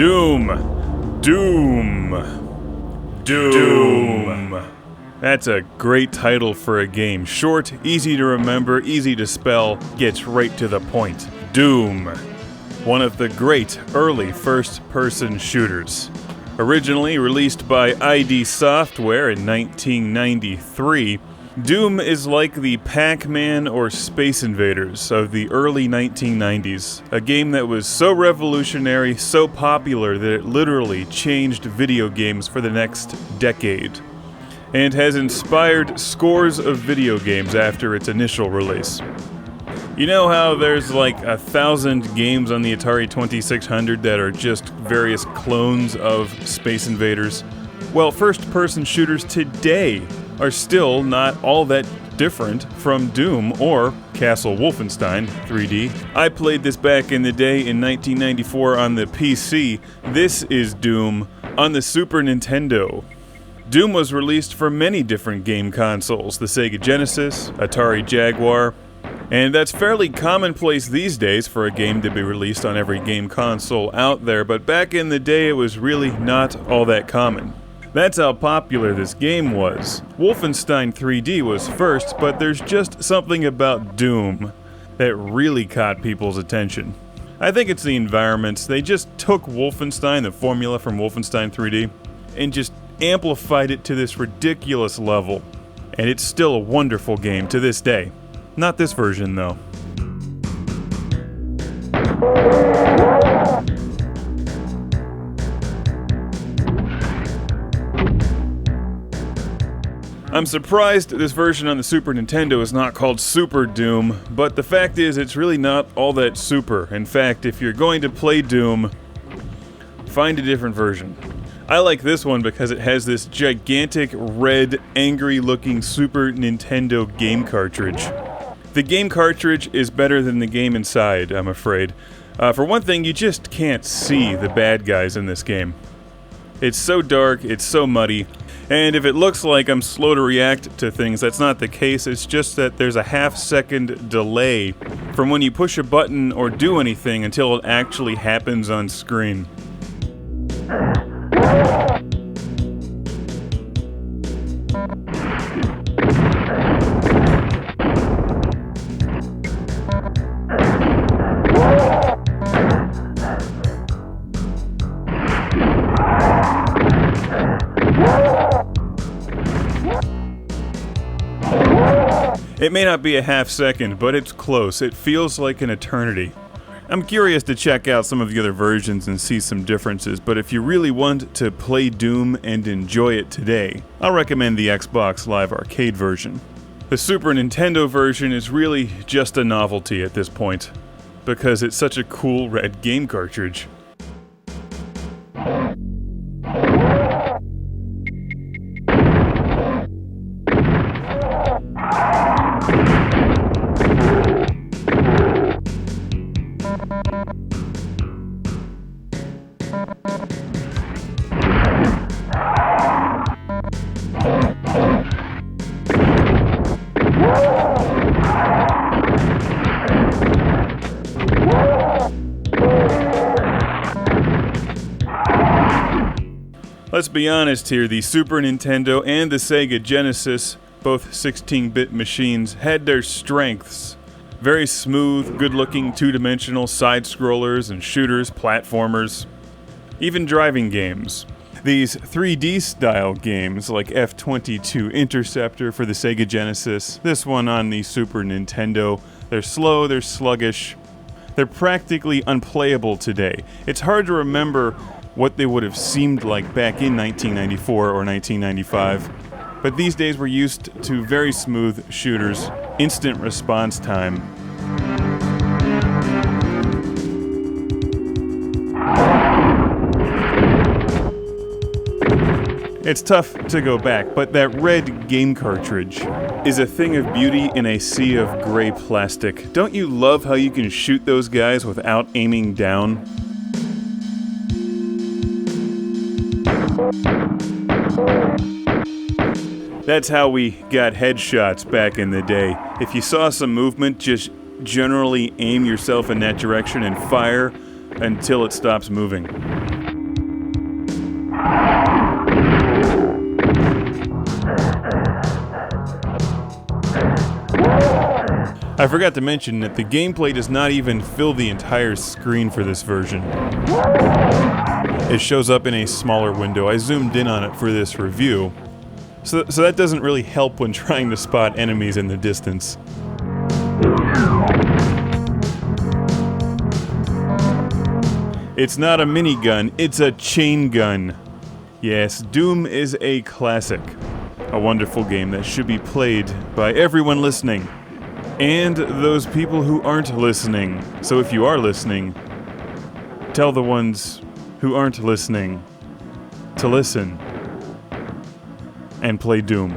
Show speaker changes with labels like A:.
A: Doom. Doom. Doom. That's a great title for a game. Short, easy to remember, easy to spell, gets right to the point. Doom. One of the great early first-person shooters. Originally released by ID Software in 1993, Doom is like the Pac-Man or Space Invaders of the early 1990s, a game that was so revolutionary, so popular that it literally changed video games for the next decade, and has inspired scores of video games after its initial release. You know how there's like 1,000 games on the Atari 2600 that are just various clones of Space Invaders? Well, first-person shooters today are still not all that different from Doom or Castle Wolfenstein 3D. I played this back in the day in 1994 on the PC. This is Doom on the Super Nintendo. Doom was released for many different game consoles, the Sega Genesis, Atari Jaguar, and that's fairly commonplace these days for a game to be released on every game console out there, but back in the day it was really not all that common. That's how popular this game was. Wolfenstein 3D was first, but there's just something about Doom that really caught people's attention. I think it's the environments. They just took Wolfenstein, the formula from Wolfenstein 3D, and just amplified it to this ridiculous level. And it's still a wonderful game to this day. Not this version, though. I'm surprised this version on the Super Nintendo is not called Super Doom, but the fact is it's really not all that super. In fact, if you're going to play Doom, find a different version. I like this one because it has this gigantic, red, angry-looking Super Nintendo game cartridge. The game cartridge is better than the game inside, I'm afraid. For one thing, you just can't see the bad guys in this game. It's so dark, it's so muddy, and if it looks like I'm slow to react to things, that's not the case. It's just that there's a half-second delay from when you push a button or do anything until it actually happens on screen. It may not be a half second, but it's close. It feels like an eternity. I'm curious to check out some of the other versions and see some differences, but if you really want to play Doom and enjoy it today, I'll recommend the Xbox Live Arcade version. The Super Nintendo version is really just a novelty at this point, because it's such a cool red game cartridge. Let's be honest here, the Super Nintendo and the Sega Genesis, both 16-bit machines, had their strengths. Very smooth, good-looking, two-dimensional side-scrollers and shooters, platformers, even driving games. These 3D-style games like F-22 Interceptor for the Sega Genesis, this one on the Super Nintendo, they're slow, they're sluggish, they're practically unplayable today. It's hard to remember what they would have seemed like back in 1994 or 1995. But these days we're used to very smooth shooters, instant response time. It's tough to go back, but that red game cartridge is a thing of beauty in a sea of gray plastic. Don't you love how you can shoot those guys without aiming down? That's how we got headshots back in the day. If you saw some movement, just generally aim yourself in that direction and fire until it stops moving. I forgot to mention that the gameplay does not even fill the entire screen for this version. It shows up in a smaller window. I zoomed in on it for this review, so that doesn't really help when trying to spot enemies in the distance. It's not a minigun, it's a chain gun. Yes, Doom is a classic. A wonderful game that should be played by everyone listening. And those people who aren't listening. So if you are listening, tell the ones who aren't listening to listen and play Doom.